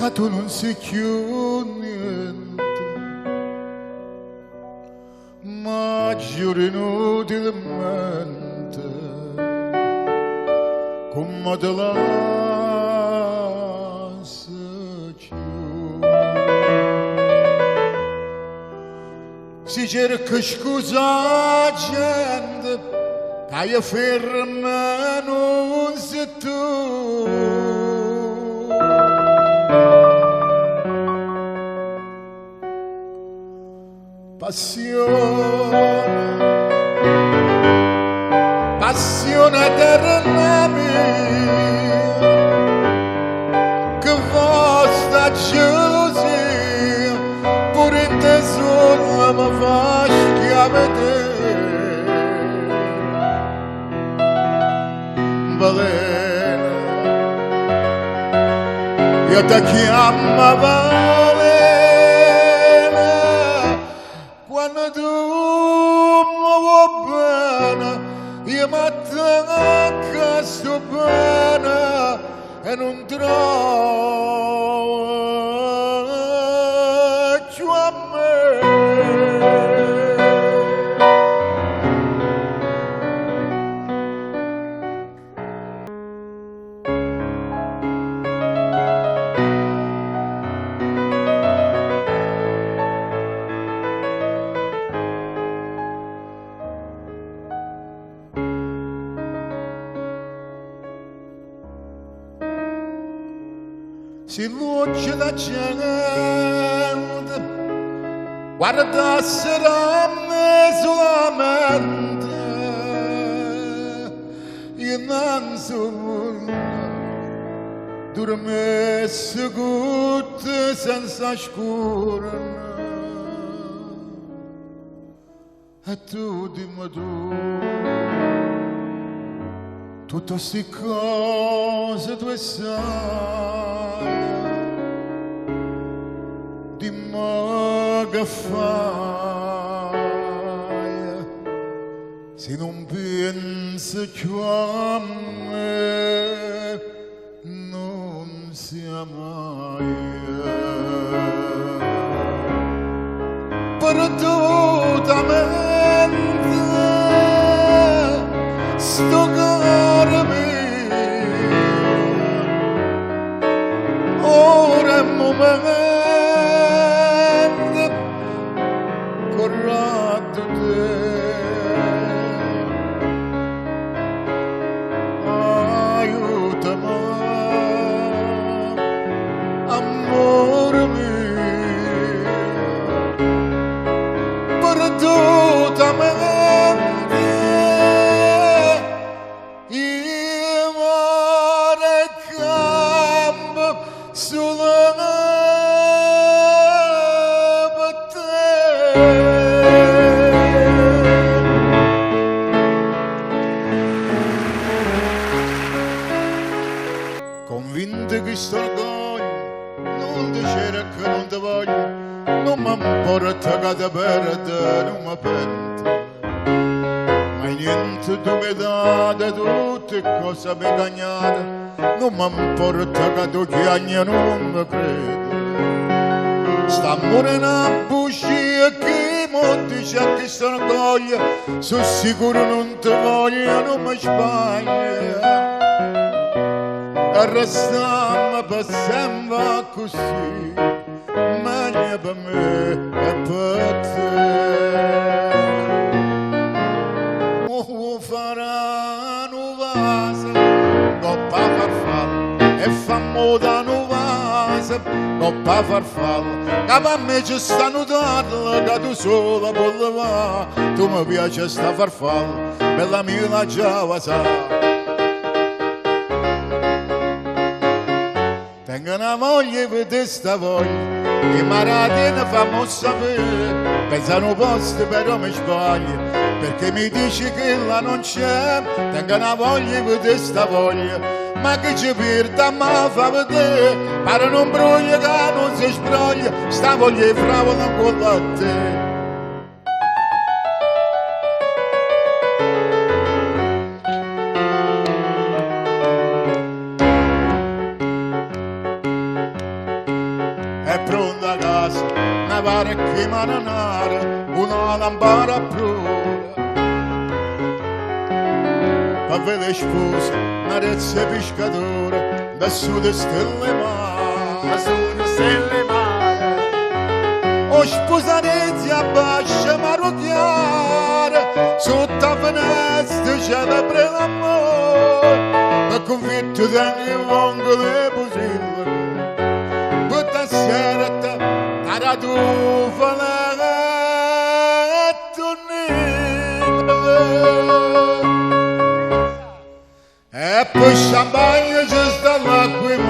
tu non sei più niente, ma giuro inutilmente come te lascio più. Si cerca scusa gente che ferma non sei tu. Passione eterna mia, che vostra gelosia, pure in tesoro mi fa schiavere. Balena, io ti chiamo Balena, quando tu mi vuoi bene, io mi attacco sto bene e non trovo a me. Si luce da gente, guardassero a me solamente, io non sono dormesse tutte senza scura. E tu dimmi tutte queste cose tu sai, dimmi che fai, se non pensi più a me, non sia mai. Perdutamente, sto cuore mio, ora è il momento corretto te. Aiutami, amore mio, perdutamente, io vorrei campo sulla per te. Convinto che sto orgoglio non ti cerco, non ti voglio, non mi importa che ti perdo, non mi pento, ma niente tu mi date, tutte cose mi cagnate, non mi importa che tu chiagni, non mi credi. Sta morendo a bugia che mo dice che sto orgoglio, sono sicuro non ti voglio, non mi sbaglio. E restiamo per sempre così, meglio per me e per te. Faranno vase, coppa farfalla, e fammo da vase, coppa farfalla, che per me ci stanno tardi, che tu sola puoi levare, tu mi piace sta farfalla, bella mia la già sa. Tengo una moglie per te sta voglia, che maratina fammo sapere, pensa a un posto però mi sbaglio, perché mi dici che là non c'è. Tengo una voglia per te sta voglia, ma che ci perda ma fa vedere, pare non bruglia che non si sbroglia, sta voglia e fravola con la te. pronta a casa, una parecchia mananara, una lampada pronta. Per vedere sposa, una rezza pescatore, da sud stelle mare. Da sud stelle mare. O sposa rezza bascia marocchiare, sotto la finestra c'è da prendere l'amore, per convinto tengo in vongo le posille, per stasera da tu fare e poi champagne ci sta l'acqua